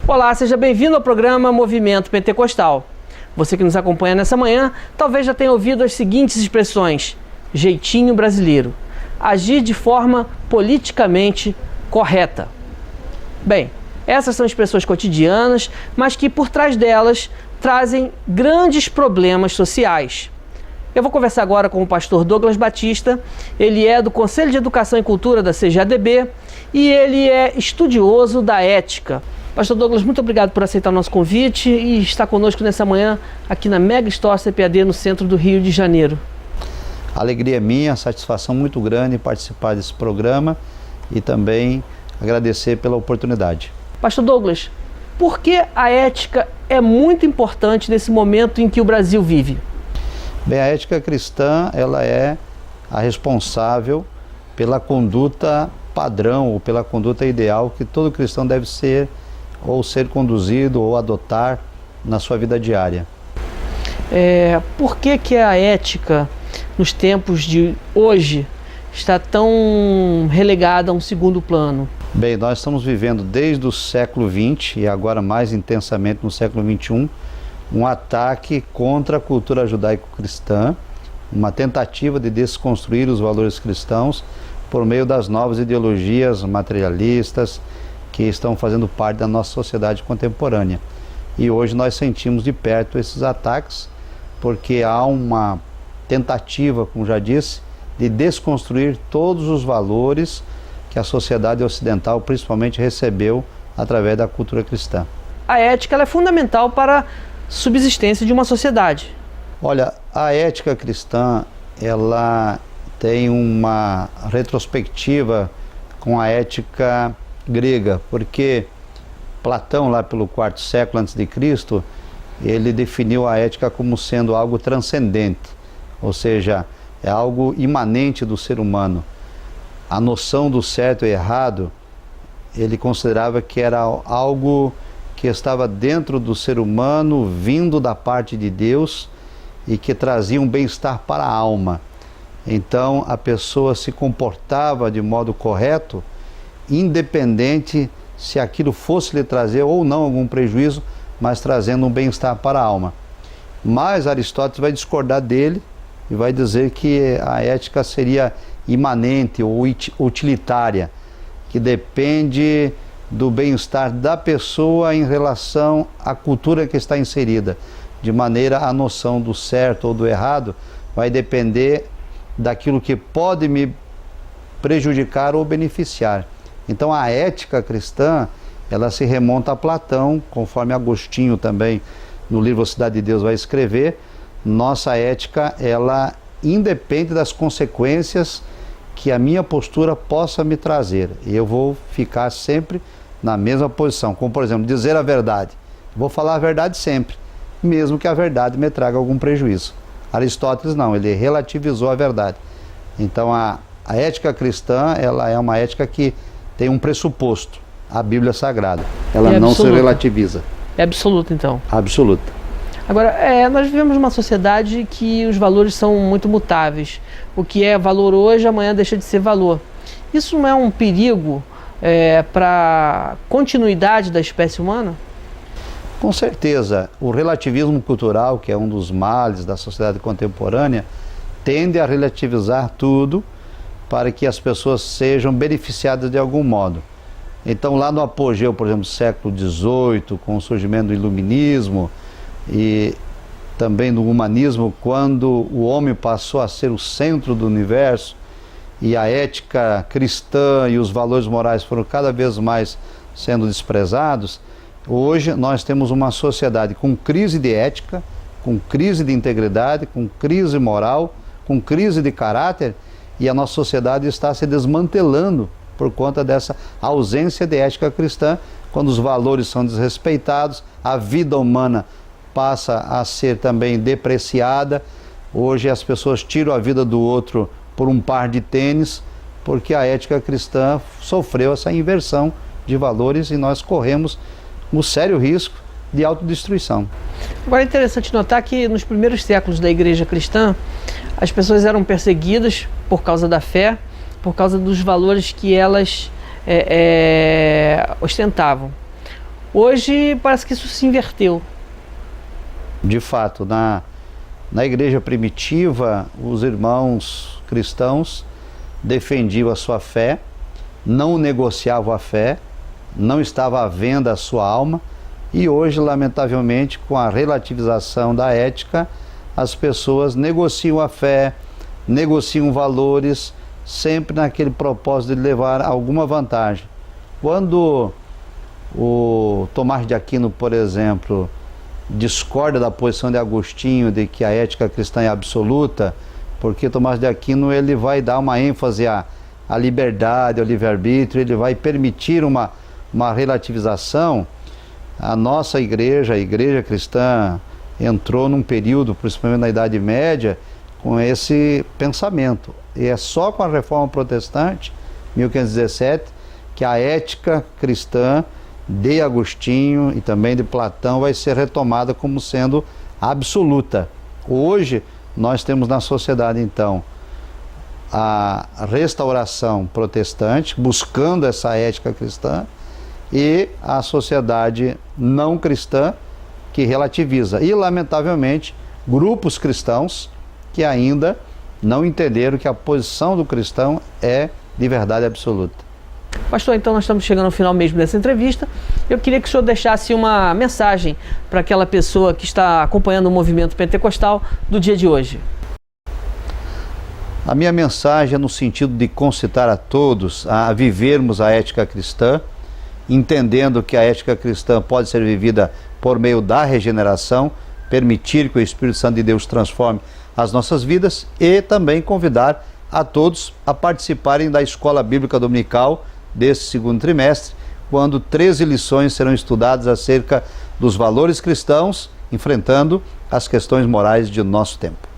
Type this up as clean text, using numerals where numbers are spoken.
Olá, seja bem-vindo ao programa Movimento Pentecostal. Você que nos acompanha nessa manhã, talvez já tenha ouvido as seguintes expressões: jeitinho brasileiro, agir de forma politicamente correta. Bem, essas são expressões cotidianas, mas que por trás delas trazem grandes problemas sociais. Eu vou conversar agora com o pastor Douglas Batista. Ele é do Conselho de Educação e Cultura da CGADB e ele é estudioso da ética. Pastor Douglas, muito obrigado por aceitar o nosso convite e estar conosco nessa manhã aqui na Mega Store CPAD no centro do Rio de Janeiro. A alegria é minha, satisfação muito grande em participar desse programa e também agradecer pela oportunidade. Pastor Douglas, por que a ética é muito importante nesse momento em que o Brasil vive? Bem, a ética cristã, ela é a responsável pela conduta padrão ou pela conduta ideal que todo cristão deve ser ou ser conduzido ou adotar na sua vida diária. Por que a ética, nos tempos de hoje, está tão relegada a um segundo plano? Bem, nós estamos vivendo desde o século XX e agora mais intensamente no século XXI, um ataque contra a cultura judaico-cristã, uma tentativa de desconstruir os valores cristãos por meio das novas ideologias materialistas que estão fazendo parte da nossa sociedade contemporânea. E hoje nós sentimos de perto esses ataques, porque há uma tentativa, como já disse, de desconstruir todos os valores que a sociedade ocidental principalmente recebeu através da cultura cristã. A ética ela é fundamental para a subsistência de uma sociedade. Olha, a ética cristã, ela tem uma retrospectiva com a ética grega, porque Platão, lá pelo IV século a.C., ele definiu a ética como sendo algo transcendente, ou seja, é algo imanente do ser humano. A noção do certo e errado, ele considerava que era algo que estava dentro do ser humano, vindo da parte de Deus e que trazia um bem-estar para a alma. Então a pessoa se comportava de modo correto, independente se aquilo fosse lhe trazer ou não algum prejuízo, mas trazendo um bem-estar para a alma. Mas Aristóteles vai discordar dele e vai dizer que a ética seria imanente ou utilitária, que depende do bem-estar da pessoa em relação à cultura que está inserida, de maneira a noção do certo ou do errado vai depender daquilo que pode me prejudicar ou beneficiar. Então a ética cristã, ela se remonta a Platão, conforme Agostinho também no livro Cidade de Deus vai escrever. Nossa ética, ela independe das consequências que a minha postura possa me trazer. E eu vou ficar sempre na mesma posição, como por exemplo, dizer a verdade. Vou falar a verdade sempre, mesmo que a verdade me traga algum prejuízo. Aristóteles não, ele relativizou a verdade. Então a ética cristã, ela é uma ética que tem um pressuposto, a Bíblia Sagrada. Ela não se relativiza. É absoluta, então. Absoluta. Agora, nós vivemos numa sociedade que os valores são muito mutáveis. O que é valor hoje, amanhã deixa de ser valor. Isso não é um perigo para a continuidade da espécie humana? Com certeza. O relativismo cultural, que é um dos males da sociedade contemporânea, tende a relativizar tudo para que as pessoas sejam beneficiadas de algum modo. Então, lá no apogeu, por exemplo, do século XVIII, com o surgimento do iluminismo e também do humanismo, quando o homem passou a ser o centro do universo e a ética cristã e os valores morais foram cada vez mais sendo desprezados, hoje nós temos uma sociedade com crise de ética, com crise de integridade, com crise moral, com crise de caráter, e a nossa sociedade está se desmantelando por conta dessa ausência de ética cristã, quando os valores são desrespeitados, a vida humana passa a ser também depreciada. Hoje as pessoas tiram a vida do outro por um par de tênis, porque a ética cristã sofreu essa inversão de valores e nós corremos um sério risco de autodestruição. Agora é interessante notar que nos primeiros séculos da igreja cristã, as pessoas eram perseguidas por causa da fé, por causa dos valores que elas ostentavam. Hoje parece que isso se inverteu. De fato, na igreja primitiva, os irmãos cristãos defendiam a sua fé, não negociavam a fé, não estava à venda a sua alma, e hoje, lamentavelmente, com a relativização da ética, as pessoas negociam a fé, negociam valores, sempre naquele propósito de levar alguma vantagem. Quando o Tomás de Aquino, por exemplo, discorda da posição de Agostinho de que a ética cristã é absoluta, porque Tomás de Aquino ele vai dar uma ênfase à liberdade, ao livre-arbítrio, ele vai permitir uma relativização. A nossa igreja, a igreja cristã, entrou num período, principalmente na Idade Média, com esse pensamento. E é só com a Reforma Protestante, 1517, que a ética cristã de Agostinho e também de Platão vai ser retomada como sendo absoluta. Hoje, nós temos na sociedade, então, a restauração protestante, buscando essa ética cristã, e a sociedade não cristã, que relativiza. E, lamentavelmente, grupos cristãos que ainda não entenderam que a posição do cristão é de verdade absoluta. Pastor, então nós estamos chegando ao final mesmo dessa entrevista. Eu queria que o senhor deixasse uma mensagem para aquela pessoa que está acompanhando o movimento pentecostal do dia de hoje. A minha mensagem é no sentido de concitar a todos a vivermos a ética cristã, entendendo que a ética cristã pode ser vivida por meio da regeneração, permitir que o Espírito Santo de Deus transforme as nossas vidas, e também convidar a todos a participarem da Escola Bíblica Dominical desse segundo trimestre, quando 13 lições serão estudadas acerca dos valores cristãos, enfrentando as questões morais de nosso tempo.